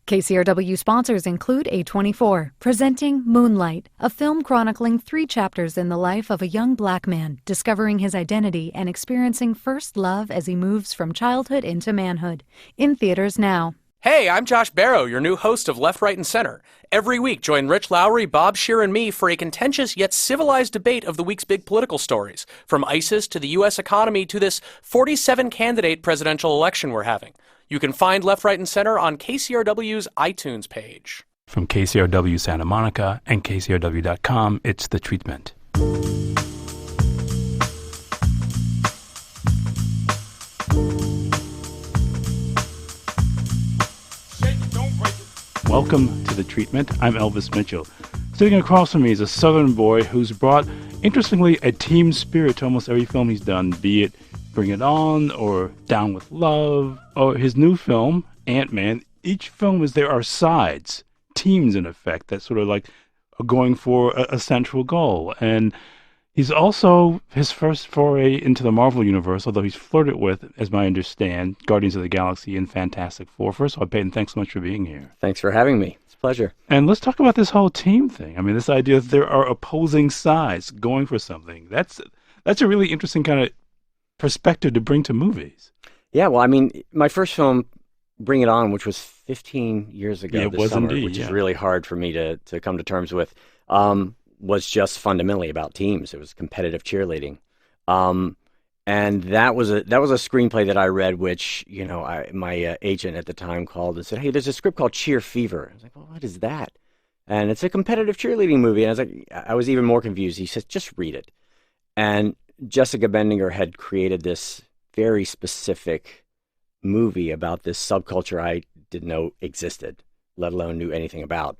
KCRW sponsors include A24, presenting Moonlight, a film chronicling 3 chapters in the life of a young black man discovering his identity and experiencing first love as he moves from childhood into manhood. In theaters now. Hey, I'm Josh Barrow, your new host of Left, Right, and Center. Every week, join Rich Lowry, Bob Scheer, and me for a contentious yet civilized debate of the week's big political stories, from ISIS to the U.S. economy to this 47-candidate presidential election we're having. You can find Left, Right, and Center on KCRW's iTunes page. From KCRW Santa Monica and KCRW.com, it's The Treatment. Welcome to The Treatment. I'm Elvis Mitchell. Sitting across from me is a Southern boy who's brought, interestingly, a team spirit to almost every film he's done, be it Bring It On or Down with Love or his new film, Ant-Man. Each film there are sides, teams in effect, that sort of like are going for a central goal. And he's also his first foray into the Marvel Universe, although he's flirted with, as I understand, Guardians of the Galaxy and Fantastic Four. First of all, Peyton, thanks so much for being here. Thanks for having me. It's a pleasure. And let's talk about this whole team thing. I mean, this idea that there are opposing sides going for something. That's a really interesting kind of perspective to bring to movies. Yeah, well, I mean, my first film, Bring It On, which was 15 years ago this summer, indeed, which is really hard for me to come to terms with, was just fundamentally about teams. It was competitive cheerleading. And that was a screenplay that I read, which, my agent at the time called and said, "Hey, there's a script called Cheer Fever." I was like, "Well, what is that?" And it's a competitive cheerleading movie. And I was like, I was even more confused. He says, "Just read it." And Jessica Bendinger had created this very specific movie about this subculture I didn't know existed, let alone knew anything about.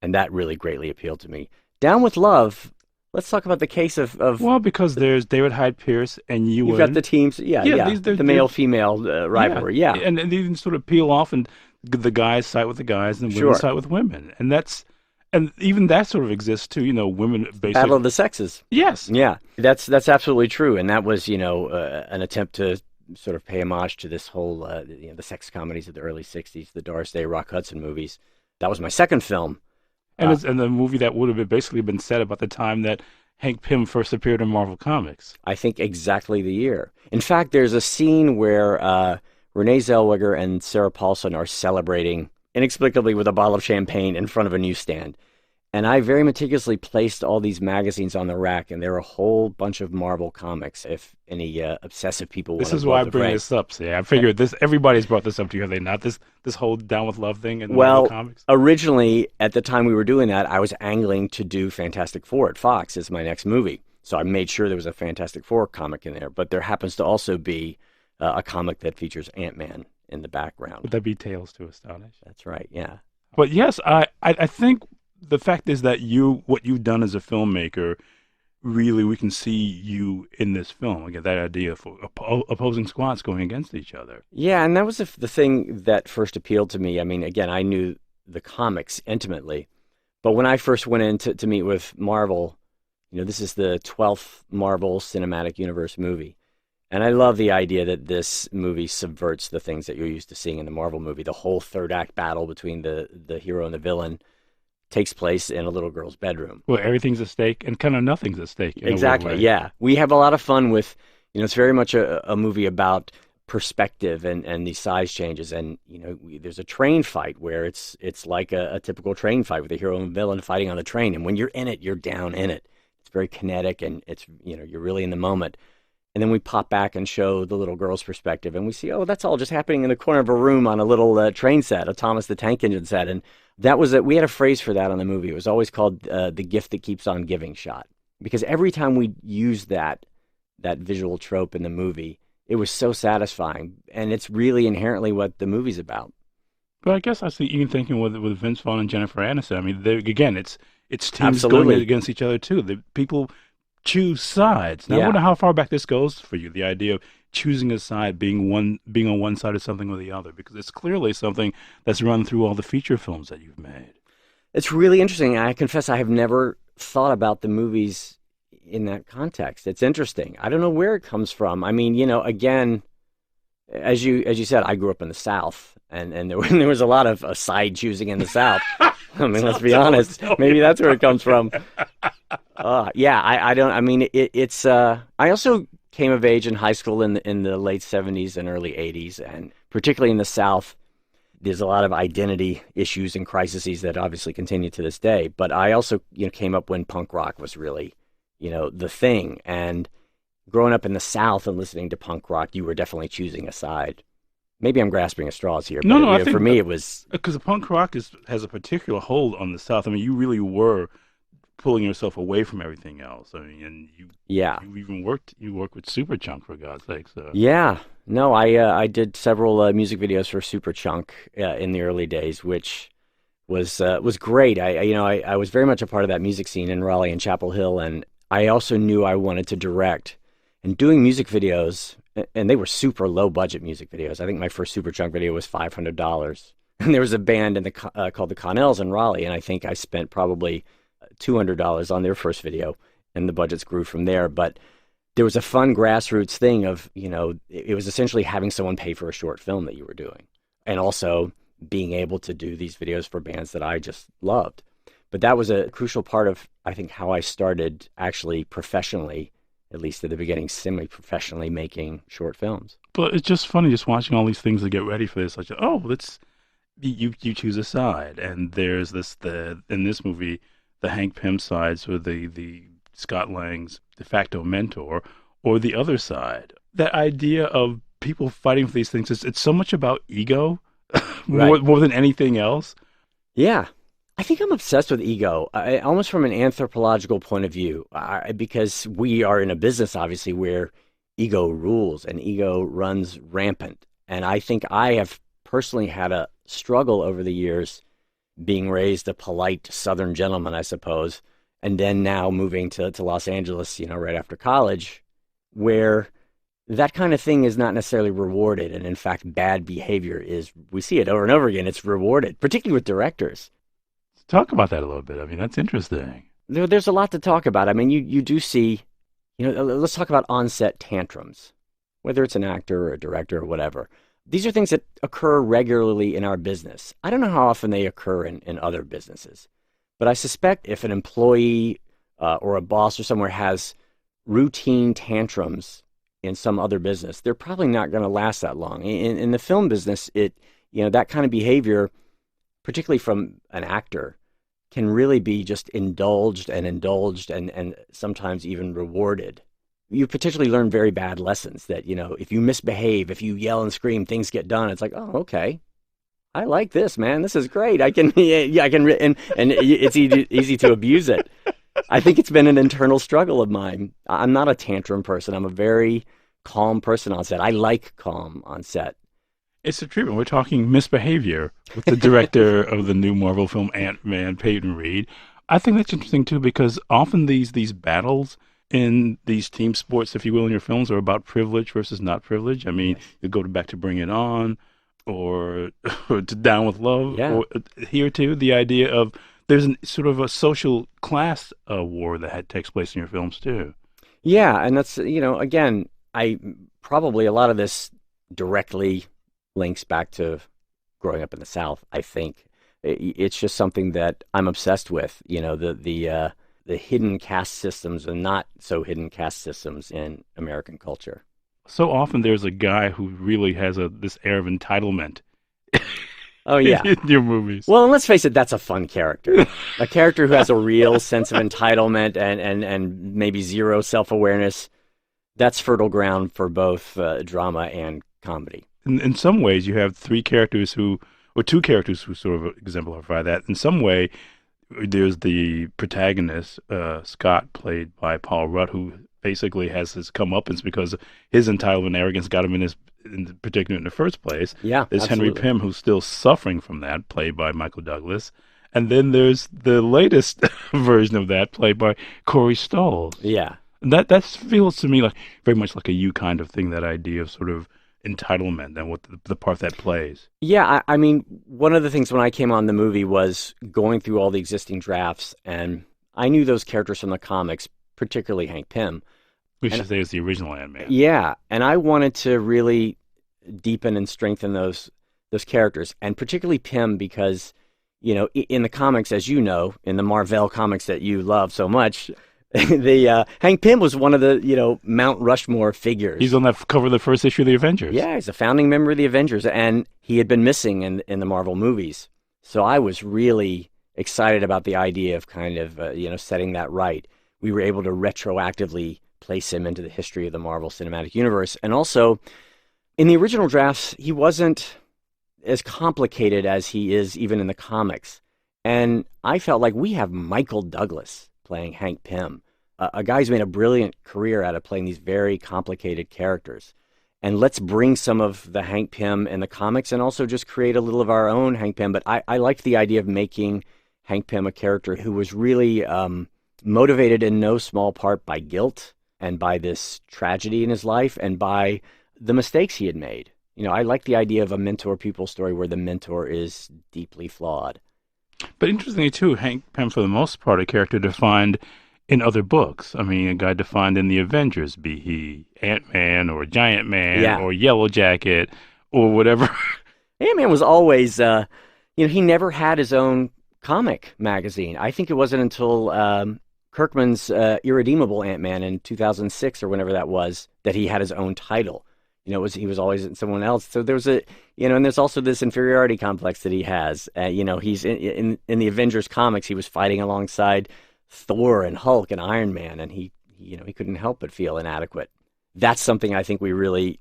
And that really greatly appealed to me. Down with Love, let's talk about the case of well, because there's David Hyde Pierce and you've got the teams, the male-female rivalry, yeah. And they can sort of peel off and the guys side with the guys and women side with women. And even that sort of exists too, women basically. Battle of the sexes. Yes. Yeah, that's absolutely true. And that was, an attempt to sort of pay homage to this whole, the sex comedies of the early 60s, the Doris Day, Rock Hudson movies. That was my second film. And the movie that would have basically been set about the time that Hank Pym first appeared in Marvel Comics. I think exactly the year. In fact, there's a scene where Renee Zellweger and Sarah Paulson are celebrating inexplicably with a bottle of champagne in front of a newsstand. And I very meticulously placed all these magazines on the rack, and there are a whole bunch of Marvel comics, if any obsessive people want to. This is why I bring this up. See, I figured everybody's brought this up to you, have they not? This whole Down with Love thing in Marvel Comics? Well, originally, at the time we were doing that, I was angling to do Fantastic Four at Fox as my next movie. So I made sure there was a Fantastic Four comic in there. But there happens to also be a comic that features Ant-Man in the background. Would that be Tales to Astonish? That's right, yeah. But yes, I think the fact is that what you've done as a filmmaker, really we can see you in this film. Again, that idea of opposing squads going against each other. Yeah, and that was the thing that first appealed to me. I mean, again, I knew the comics intimately, but when I first went in to meet with Marvel, this is the 12th Marvel Cinematic Universe movie. And I love the idea that this movie subverts the things that you're used to seeing in the Marvel movie. The whole third act battle between the hero and the villain takes place in a little girl's bedroom. Well, everything's at stake and kind of nothing's at stake. Exactly, yeah. We have a lot of fun with, it's very much a movie about perspective and these size changes. And, there's a train fight where it's like a typical train fight with the hero and villain fighting on the train. And when you're in it, you're down in it. It's very kinetic and it's, you're really in the moment. And then we pop back and show the little girl's perspective, and we see, that's all just happening in the corner of a room on a little train set, a Thomas the Tank Engine set. And that was we had a phrase for that on the movie. It was always called the gift that keeps on giving shot. Because every time we used that visual trope in the movie, it was so satisfying. And it's really inherently what the movie's about. But I guess I see even thinking with Vince Vaughn and Jennifer Aniston. I mean, again, it's teams Absolutely. going against each other too. The people choose sides. Now, I wonder how far back this goes for you, the idea of choosing a side, being on one side of something or the other, because it's clearly something that's run through all the feature films that you've made. It's really interesting. I confess I have never thought about the movies in that context. It's interesting. I don't know where it comes from. I mean, again, as you said, I grew up in the South, and there was a lot of side choosing in the South. I mean, let's be honest. Maybe that's where it comes from. Yeah, I don't. I mean, it's. I also came of age in high school in the late '70s and early '80s, and particularly in the South, there's a lot of identity issues and crises that obviously continue to this day. But I also, came up when punk rock was really, the thing. And growing up in the South and listening to punk rock, you were definitely choosing a side. Maybe I'm grasping at straws here, but I think for me it was because the punk rock has a particular hold on the South. I mean, you really were pulling yourself away from everything else. I mean, and you even worked with Superchunk, for God's sake. So yeah. No, I did several music videos for Superchunk in the early days, which was great. I was very much a part of that music scene in Raleigh and Chapel Hill, and I also knew I wanted to direct. And doing music videos, and they were super low budget music videos. I think my first Superchunk video was $500, and there was a band called the Connells in Raleigh, and I think I spent probably $200 on their first video, and the budgets grew from there. But there was a fun grassroots thing of, it was essentially having someone pay for a short film that you were doing, and also being able to do these videos for bands that I just loved. But that was a crucial part of, I think, how I started actually professionally, at least at the beginning, semi-professionally making short films. But it's just funny just watching all these things to get ready for this. Like, you choose a side, and there's in this movie, the Hank Pym side, so the Scott Lang's de facto mentor, or the other side. That idea of people fighting for these things, it's so much about ego, more than anything else. Yeah. I think I'm obsessed with ego, almost from an anthropological point of view, because we are in a business, obviously, where ego rules and ego runs rampant. And I think I have personally had a struggle over the years being raised a polite Southern gentleman, I suppose, and then now moving to Los Angeles, right after college, where that kind of thing is not necessarily rewarded. And in fact, bad behavior we see it over and over again, it's rewarded, particularly with directors. Talk about that a little bit. I mean, that's interesting. There's a lot to talk about. I mean, you do see, let's talk about on-set tantrums, whether it's an actor or a director or whatever. These are things that occur regularly in our business. I don't know how often they occur in other businesses, but I suspect if an employee or a boss or somewhere has routine tantrums in some other business, they're probably not going to last that long. In the film business, that kind of behavior, particularly from an actor, can really be just indulged and sometimes even rewarded. You potentially learn very bad lessons that, if you misbehave, if you yell and scream, things get done. It's like, oh, okay. I like this, man. This is great. I can, and it's easy to abuse it. I think it's been an internal struggle of mine. I'm not a tantrum person. I'm a very calm person on set. I like calm on set. It's a treatment. We're talking misbehavior with the director of the new Marvel film Ant-Man, Peyton Reed. I think that's interesting too, because often these battles in these team sports, if you will, in your films are about privilege versus not privilege. I mean, you go back to Bring It On or to Down with Love. Yeah. Or here too, the idea of there's sort of a social class war that takes place in your films too. Yeah, and that's, again, probably a lot of this directly links back to growing up in the South. I think it's just something that I'm obsessed with. The hidden caste systems and not so hidden caste systems in American culture. So often there's a guy who really has this air of entitlement. Oh yeah, in your movies. Well, and let's face it, that's a fun character. A character who has a real sense of entitlement and maybe zero self-awareness. That's fertile ground for both drama and comedy. In some ways, you have two characters who sort of exemplify that. In some way, there's the protagonist, Scott, played by Paul Rudd, who basically has his comeuppance because his entitlement and arrogance got him in his predicament in the first place. Yeah, there's absolutely. Henry Pym, who's still suffering from that, played by Michael Douglas. And then there's the latest version of that, played by Corey Stoll. Yeah. That feels to me like very much like a you kind of thing, that idea of sort of entitlement and what the part that plays. Yeah, I mean, one of the things when I came on the movie was going through all the existing drafts, and I knew those characters from the comics, particularly Hank Pym. We should say it's the original Ant-Man. Yeah, and I wanted to really deepen and strengthen those characters, and particularly Pym, because in the comics, as you know, in the Marvel comics that you love so much, the Hank Pym was one of the Mount Rushmore figures. He's on that cover of the first issue of the Avengers. Yeah, he's a founding member of the Avengers, and he had been missing in the Marvel movies. So I was really excited about the idea of kind of setting that right. We were able to retroactively place him into the history of the Marvel Cinematic Universe, and also in the original drafts, he wasn't as complicated as he is even in the comics. And I felt like we have Michael Douglas playing Hank Pym, a guy who's made a brilliant career out of playing these very complicated characters. And let's bring some of the Hank Pym in the comics and also just create a little of our own Hank Pym. But I liked the idea of making Hank Pym a character who was really motivated in no small part by guilt and by this tragedy in his life and by the mistakes he had made. I like the idea of a mentor-pupil story where the mentor is deeply flawed. But interestingly, too, Hank Pym, for the most part, a character defined in other books. I mean, a guy defined in the Avengers, be he Ant-Man or Giant Man or Yellow Jacket or whatever. Ant-Man was always, he never had his own comic magazine. I think it wasn't until Kirkman's Irredeemable Ant-Man in 2006 or whenever that was that he had his own title. He was always someone else. So there's and there's also this inferiority complex that he has. He's in the Avengers comics, he was fighting alongside Thor and Hulk and Iron Man, and he couldn't help but feel inadequate. That's something I think we really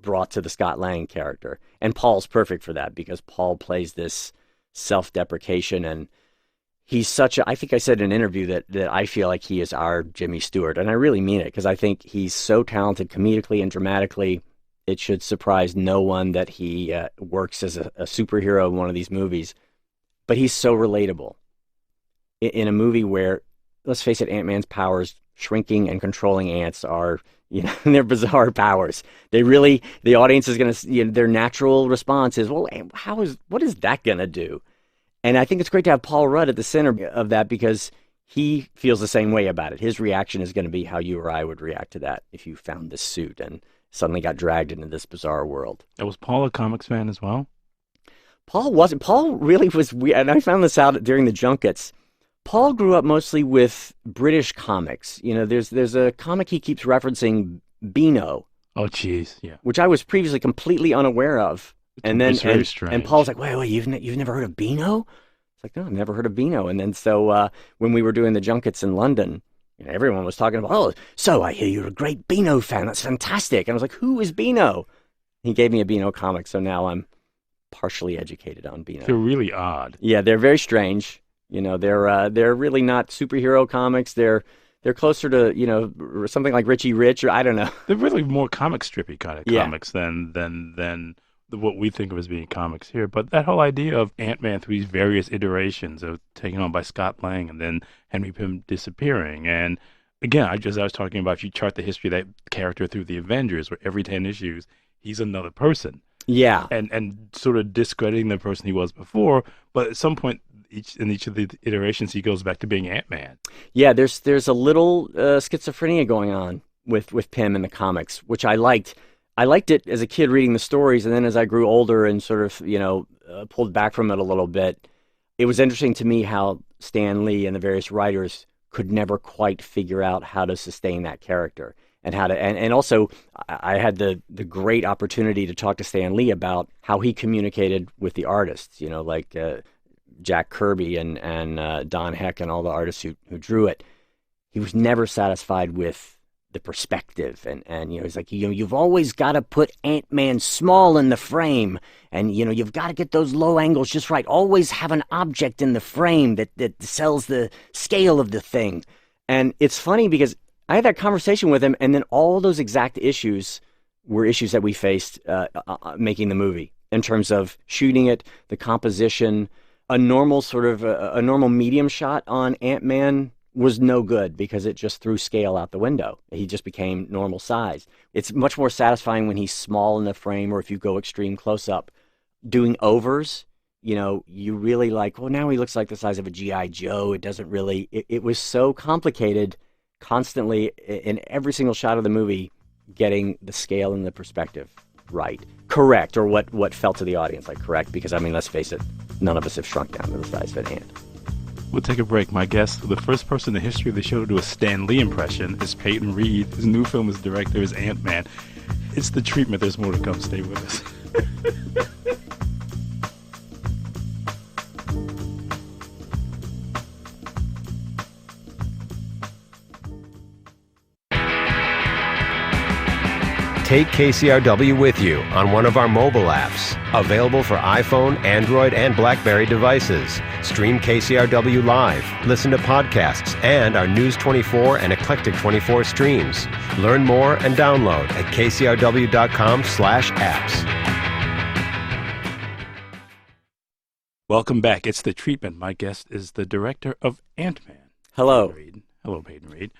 brought to the Scott Lang character. And Paul's perfect for that because Paul plays this self-deprecation, and he's I think I said in an interview that I feel like he is our Jimmy Stewart, and I really mean it because I think he's so talented comedically and dramatically. It should surprise no one that he works as a superhero in one of these movies, but he's so relatable. In a movie where, let's face it, Ant-Man's shrinking and controlling ants are, they're bizarre powers. The audience is going to, their natural response is, well, what is that going to do? And I think it's great to have Paul Rudd at the center of that because he feels the same way about it. His reaction is going to be how you or I would react to that if you found this suit and suddenly got dragged into this bizarre world. And was Paul a comics fan as well? Paul wasn't. Paul really was weird, and I found this out during the junkets. Paul grew up mostly with British comics. There's a comic he keeps referencing, Beano. Oh, jeez, yeah. Which I was previously completely unaware of. It's very strange. And Paul's like, wait, you've never heard of Beano? It's like, no, I've never heard of Beano. And then so when we were doing the junkets in London, everyone was talking about, so I hear you're a great Beano fan. That's fantastic. And I was like, who is Beano? He gave me a Beano comic, so now I'm partially educated on Beano. They're really odd. Yeah, they're very strange. They're really not superhero comics. They're closer to something like Richie Rich, or I don't know. They're really more comic strippy kind of comics than what we think of as being comics here. But that whole idea of Ant-Man through these various iterations of taken on by Scott Lang and then Henry Pym disappearing. And again, I was talking about, if you chart the history of that character through the Avengers, where every 10 issues, he's another person. Yeah. And sort of discrediting the person he was before. But at some point, in each of the iterations, he goes back to being Ant-Man. Yeah, there's a little schizophrenia going on with Pym in the comics, which I liked. I liked it as a kid reading the stories, and then as I grew older and sort of, pulled back from it a little bit, it was interesting to me how Stan Lee and the various writers could never quite figure out how to sustain that character and how to, and also I had the great opportunity to talk to Stan Lee about how he communicated with the artists, like Jack Kirby and Don Heck and all the artists who drew it. He was never satisfied with the perspective, and he's like, you've always got to put Ant-Man small in the frame, and you've got to get those low angles just right. Always have an object in the frame that sells the scale of the thing. And it's funny because I had that conversation with him, and then all those exact issues were issues that we faced making the movie in terms of shooting it, the composition. A normal a normal medium shot on Ant-Man was no good because it just threw scale out the window. He just became normal size. It's much more satisfying when he's small in the frame, or if you go extreme close up. Doing overs, you really like, well, now he looks like the size of a G.I. Joe. It doesn't really, it was so complicated constantly in every single shot of the movie, getting the scale and the perspective right. correct, or what felt to the audience like correct, because, I mean, let's face it, none of us have shrunk down to the size of an ant. We'll take a break. My guest, the first person in the history of the show to do a Stan Lee impression, is Peyton Reed. His new film, his director, is Ant-Man. It's The Treatment. There's more to come. Stay with us. Take KCRW with you on one of our mobile apps. Available for iPhone, Android, and BlackBerry devices. Stream KCRW live, listen to podcasts, and our News 24 and Eclectic 24 streams. Learn more and download at kcrw.com/apps. Welcome back. It's The Treatment. My guest is the director of Ant-Man. Hello. Peyton Reed. Hello, Peyton Reed.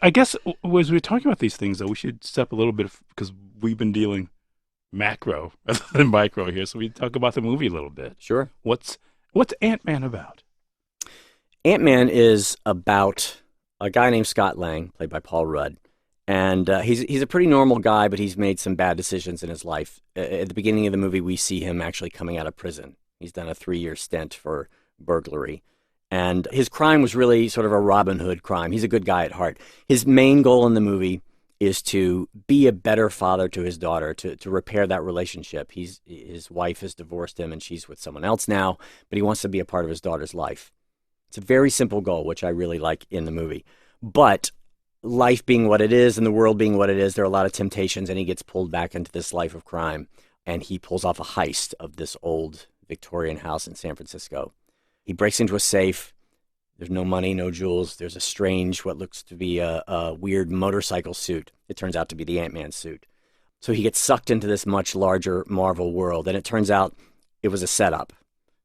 I guess as we're talking about these things, though, we should step a little bit, because we've been dealing macro rather than micro here, so we talk about the movie a little bit. Sure. What's Ant-Man about? Ant-Man is about a guy named Scott Lang, played by Paul Rudd, and he's a pretty normal guy, but he's made some bad decisions in his life. At the beginning of the movie, we see him actually coming out of prison. He's done a 3-year stint for burglary. And his crime was really sort of a Robin Hood crime. He's a good guy at heart. His main goal in the movie is to be a better father to his daughter, to repair that relationship. His wife has divorced him and she's with someone else now, but he wants to be a part of his daughter's life. It's a very simple goal, which I really like in the movie. But life being what it is and the world being what it is, there are a lot of temptations, and he gets pulled back into this life of crime. And he pulls off a heist of this old Victorian house in San Francisco. He breaks into a safe. There's no money, no jewels. There's a strange, what looks to be a weird motorcycle suit. It turns out to be the Ant-Man suit. So he gets sucked into this much larger Marvel world, and it turns out it was a setup.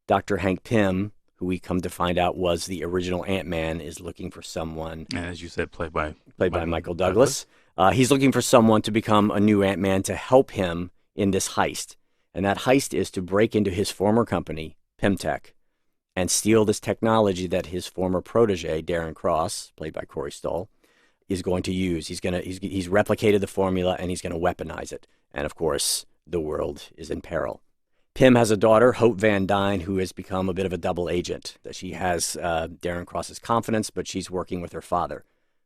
Dr. Hank Pym, who we come to find out was the original Ant-Man, is looking for someone. And as you said, played by Michael Douglas. He's looking for someone to become a new Ant-Man to help him in this heist. And that heist is to break into his former company, Pymtech, and steal this technology that his former protege, Darren Cross, played by Corey Stoll, is going to use. He's replicated the formula, and he's going to weaponize it. And of course, the world is in peril. Pym has a daughter, Hope Van Dyne, who has become a bit of a double agent. She has Darren Cross's confidence, but she's working with her father.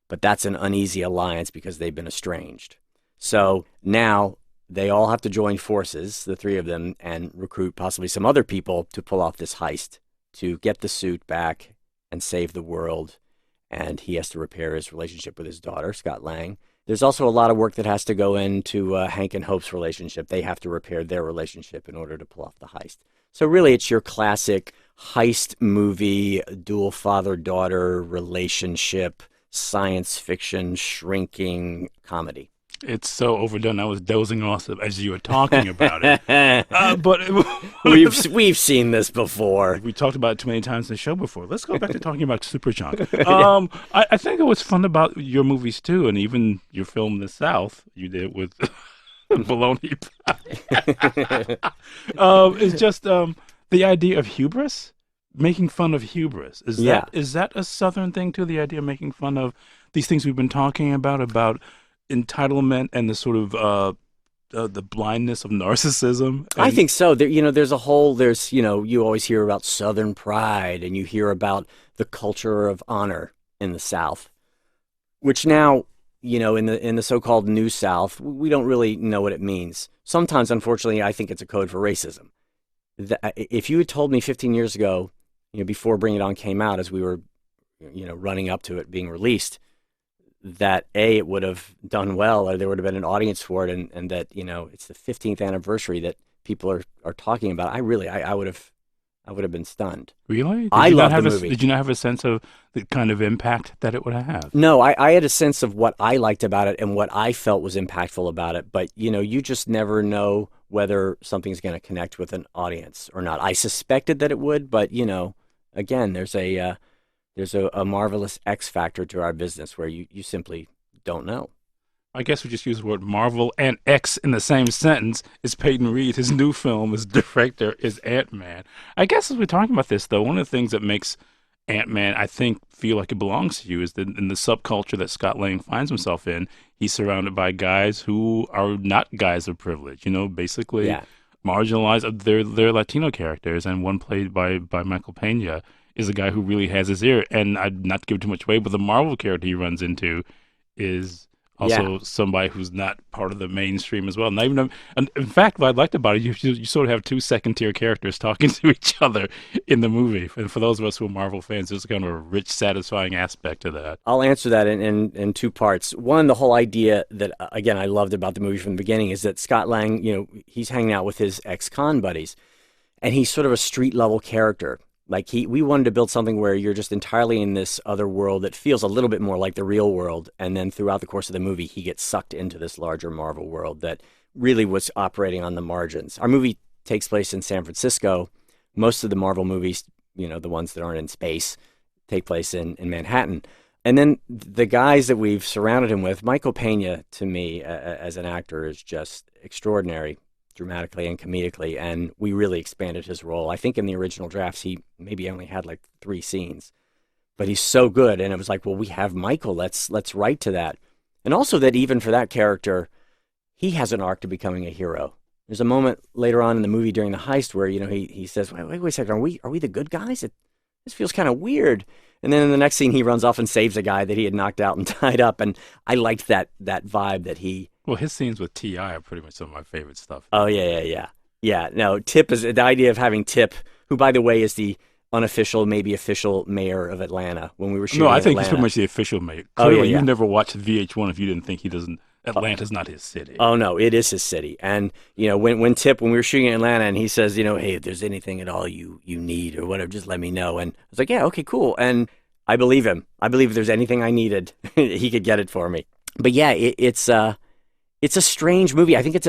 But that's an uneasy alliance because they've been estranged. So now they all have to join forces, the three of them, and recruit possibly some other people to pull off this heist, to get the suit back and save the world. And he has to repair his relationship with his daughter, Scott Lang. There's also a lot of work that has to go into Hank and Hope's relationship. They have to repair their relationship in order to pull off the heist. So really, it's your classic heist movie, dual father-daughter relationship, science fiction, shrinking comedy. It's so overdone. I was dozing off as you were talking about it. But we've seen this before. We talked about it too many times in the show before. Let's go back to talking about Superchunk. I think what's fun about your movies too, and even your film in the South you did with Bologna Pie, is just the idea of hubris, making fun of hubris. Is that a Southern thing too? The idea of making fun of these things we've been talking about entitlement and the sort of the blindness of narcissism? I think so. There's you always hear about Southern pride, and you hear about the culture of honor in the South, which now, in the so-called New South, we don't really know what it means. Sometimes, unfortunately, I think it's a code for racism. If you had told me 15 years ago, before Bring It On came out, as we were, running up to it being released, that it would have done well, or there would have been an audience for it, and that it's the 15th anniversary that people are talking about, I would have been stunned. Really? I love the movie. Did you not have a sense of the kind of impact that it would have? No, I had a sense of what I liked about it and what I felt was impactful about it. But you just never know whether something's going to connect with an audience or not. I suspected that it would, but again, there's a marvelous X factor to our business where you simply don't know. I guess we just use the word Marvel and X in the same sentence. Is Peyton Reed. His new film, his director, is Ant-Man. I guess as we're talking about this, though, one of the things that makes Ant-Man, I think, feel like it belongs to you is that in the subculture that Scott Lang finds himself in, he's surrounded by guys who are not guys of privilege, basically Yeah. marginalized. They're Latino characters, and one played by Michael Pena is a guy who really has his ear. And I'd not give too much away, but the Marvel character he runs into is also somebody who's not part of the mainstream as well. Not even, and in fact, what I liked about it, you sort of have two second-tier characters talking to each other in the movie. And for those of us who are Marvel fans, there's kind of a rich, satisfying aspect to that. I'll answer that in two parts. One, the whole idea that, again, I loved about the movie from the beginning is that Scott Lang, he's hanging out with his ex-con buddies, and he's sort of a street-level character. Like we wanted to build something where you're just entirely in this other world that feels a little bit more like the real world. And then throughout the course of the movie, he gets sucked into this larger Marvel world that really was operating on the margins. Our movie takes place in San Francisco. Most of the Marvel movies, the ones that aren't in space, take place in Manhattan. And then the guys that we've surrounded him with, Michael Pena, to me, as an actor, is just extraordinary, dramatically and comedically, and we really expanded his role. I think in the original drafts, he maybe only had like 3 scenes, but he's so good, and it was like, well, we have Michael, let's write to that. And also that even for that character, he has an arc to becoming a hero. There's a moment later on in the movie during the heist where, he says, wait a second, are we the good guys? This feels kind of weird. And then in the next scene, he runs off and saves a guy that he had knocked out and tied up, and I liked that vibe that he... Well, his scenes with T.I. are pretty much some of my favorite stuff. Oh, yeah. Yeah, no, Tip is the idea of having Tip, who, by the way, is the unofficial, maybe official mayor of Atlanta when we were shooting. No, I think Atlanta. he's pretty much the official mayor. Oh, Clearly, yeah. you never watched VH1 if you didn't think he doesn't. Atlanta's not his city. Oh, no, it is his city. And, when we were shooting in Atlanta and he says, hey, if there's anything at all you need or whatever, just let me know. And I was like, yeah, okay, cool. And I believe him. I believe if there's anything I needed, he could get it for me. But yeah, it's a strange movie. I think it's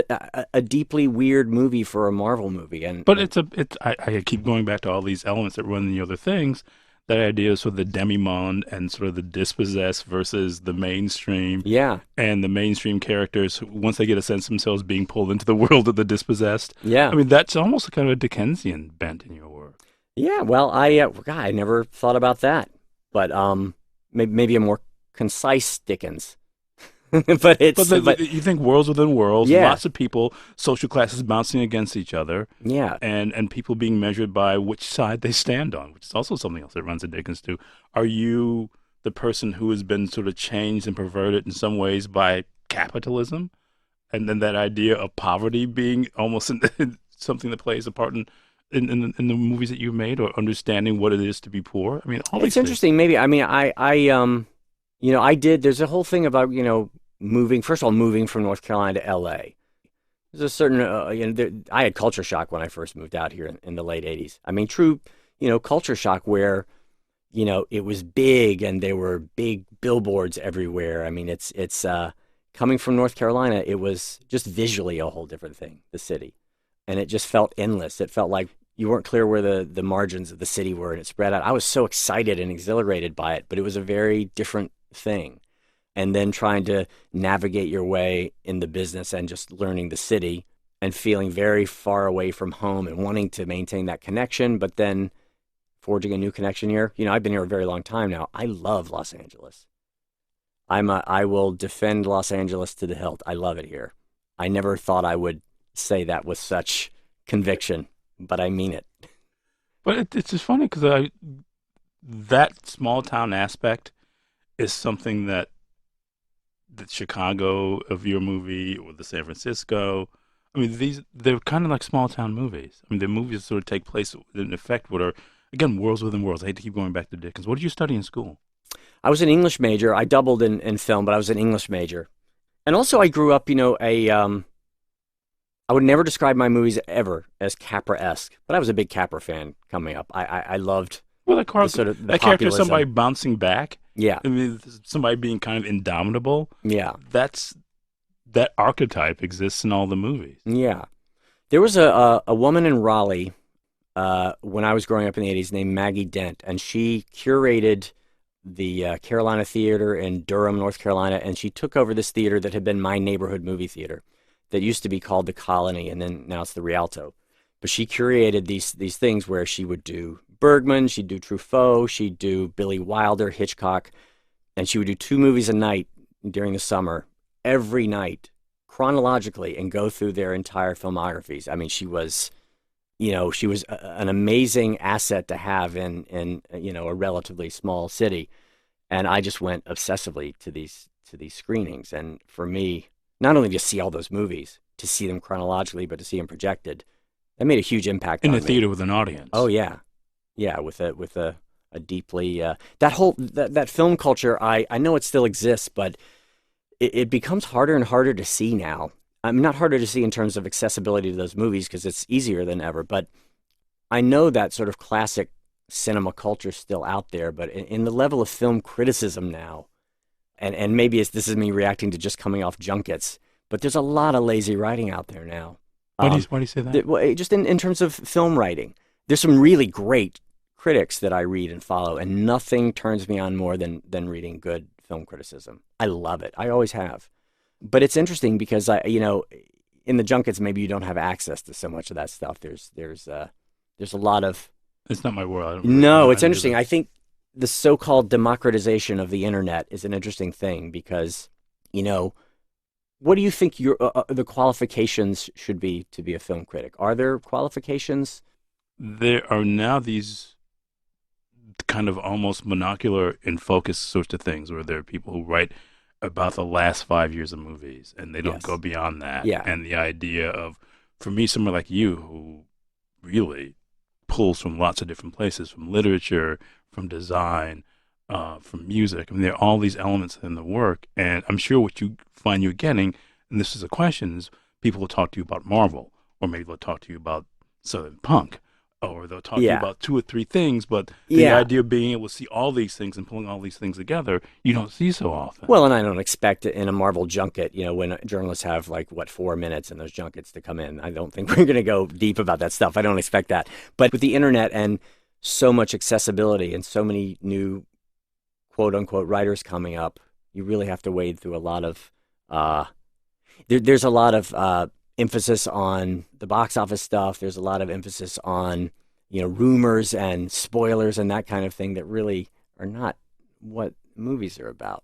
a deeply weird movie for a Marvel movie. But I keep going back to all these elements that run in the other things. That idea of sort of the demimonde and sort of the dispossessed versus the mainstream. Yeah. And the mainstream characters, who, once they get a sense of themselves being pulled into the world of the dispossessed. Yeah. I mean, that's almost a kind of a Dickensian bent in your work. Yeah, well, I never thought about that. But maybe a more concise Dickens. But you think worlds within worlds, yeah. Lots of people, social classes bouncing against each other, yeah, and people being measured by which side they stand on, which is also something else that runs in Dickens too. Are you the person who has been sort of changed and perverted in some ways by capitalism, and then that idea of poverty being almost something that plays a part in the movies that you've made, or understanding what it is to be poor? I mean, it's interesting. Maybe I did. There's a whole thing about moving from North Carolina to L.A. There's a certain I had culture shock when I first moved out here in the late '80s. I mean, true, culture shock where it was big and there were big billboards everywhere. I mean, it's coming from North Carolina. It was just visually a whole different thing, the city, and it just felt endless. It felt like you weren't clear where the margins of the city were, and it spread out. I was so excited and exhilarated by it, but it was a very different thing. And then trying to navigate your way in the business and just learning the city and feeling very far away from home and wanting to maintain that connection, but then forging a new connection here. I've been here a very long time now. I love Los Angeles. I will defend Los Angeles to the hilt. I love it here. I never thought I would say that with such conviction, but I mean it. But it's just funny because that small town aspect is something that the Chicago of your movie or the San Francisco, I mean, they're kind of like small town movies. I mean, they're movies that sort of take place in effect what are, again, worlds within worlds. I hate to keep going back to Dickens. What did you study in school? I was an English major. I doubled in film, but I was an English major. And also I grew up, I would never describe my movies ever as Capra-esque, but I was a big Capra fan coming up. I loved that character, somebody populism. bouncing back. Yeah. I mean, somebody being kind of indomitable. Yeah. That archetype exists in all the movies. Yeah. There was a woman in Raleigh when I was growing up in the 80s named Maggie Dent, and she curated the Carolina Theater in Durham, North Carolina, and she took over this theater that had been my neighborhood movie theater that used to be called the Colony, and then now it's the Rialto. But she curated these things where she would do Bergman, she'd do Truffaut, she'd do Billy Wilder, Hitchcock, and she would do 2 movies a night during the summer, every night, chronologically, and go through their entire filmographies. I mean, she was an amazing asset to have in a relatively small city. And I just went obsessively to these screenings. And for me, not only to see all those movies, to see them chronologically, but to see them projected, that made a huge impact in on a me. theater with an audience. Oh yeah, with a deeply that film culture. I know it still exists, but it becomes harder and harder to see now. Not harder to see in terms of accessibility to those movies because it's easier than ever. But I know that sort of classic cinema culture is still out there, but in the level of film criticism now, and maybe this is me reacting to just coming off junkets, but there's a lot of lazy writing out there now. Why do you say that? Just in terms of film writing, there's some really great critics that I read and follow, and nothing turns me on more than reading good film criticism. I love it. I always have. But it's interesting because in the junkets, maybe you don't have access to so much of that stuff. There's a lot of. It's not my world. No, it's interesting. I think the so-called democratization of the internet is an interesting thing because, what do you think the qualifications should be to be a film critic? Are there qualifications? There are now these kind of almost monocular and focused sorts of things where there are people who write about the last 5 years of movies and they don't go beyond that. Yeah. And the idea of, for me, someone like you who really pulls from lots of different places, from literature, from design, from music. I mean, there are all these elements in the work, and I'm sure what you find you're getting, and this is a question, is people will talk to you about Marvel, or maybe they'll talk to you about Southern Punk, or they'll talk to you about 2 or 3 things, but the idea of being able to see all these things and pulling all these things together, you don't see so often. Well, and I don't expect it in a Marvel junket, when journalists have 4 minutes in those junkets to come in. I don't think we're going to go deep about that stuff. I don't expect that. But with the internet and so much accessibility and so many new quote unquote writers coming up, you really have to wade through a lot of, there's a lot of emphasis on the box office stuff. There's a lot of emphasis on, rumors and spoilers and that kind of thing that really are not what movies are about.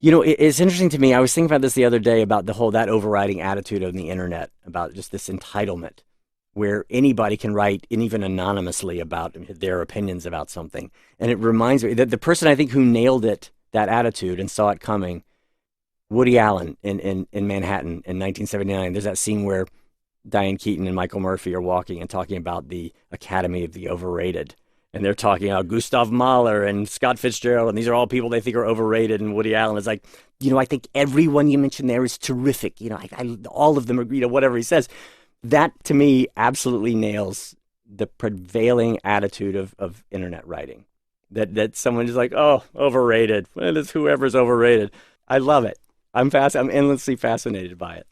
It's interesting to me. I was thinking about this the other day about that overriding attitude on the internet about just this entitlement where anybody can write, and even anonymously, about their opinions about something. And it reminds me that the person I think who nailed it, that attitude, and saw it coming, Woody Allen in Manhattan in 1979. There's that scene where Diane Keaton and Michael Murphy are walking and talking about the Academy of the Overrated. And they're talking about Gustav Mahler and Scott Fitzgerald, and these are all people they think are overrated. And Woody Allen is like, I think everyone you mentioned there is terrific. All of them agree to whatever he says. That, to me, absolutely nails the prevailing attitude of internet writing. That someone is like, oh, overrated. Well, it's whoever's overrated. I love it. I'm endlessly fascinated by it.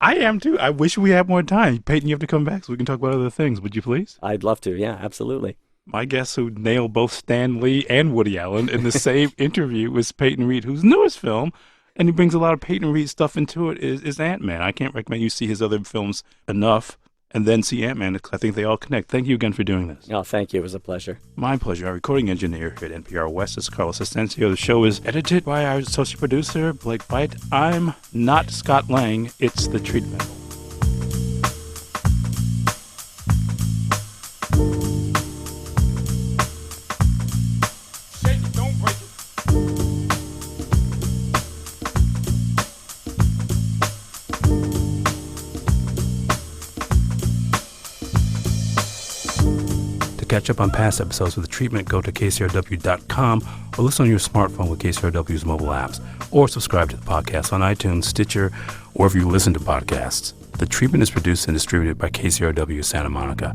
I am too. I wish we had more time. Peyton, you have to come back so we can talk about other things. Would you please? I'd love to. Yeah, absolutely. My guest who nailed both Stan Lee and Woody Allen in the same interview was Peyton Reed, whose newest film, and he brings a lot of Peyton Reed stuff into it, is Ant-Man. I can't recommend you see his other films enough and then see Ant-Man, because I think they all connect. Thank you again for doing this. Oh, thank you. It was a pleasure. My pleasure. Our recording engineer here at NPR West is Carlos Asensio. The show is edited by our associate producer, Blake Veit. I'm not Scott Lang. It's The Treatment. Catch up on past episodes of The Treatment, go to KCRW.com or listen on your smartphone with KCRW's mobile apps, or subscribe to the podcast on iTunes, Stitcher, or wherever you listen to podcasts. The Treatment is produced and distributed by KCRW Santa Monica.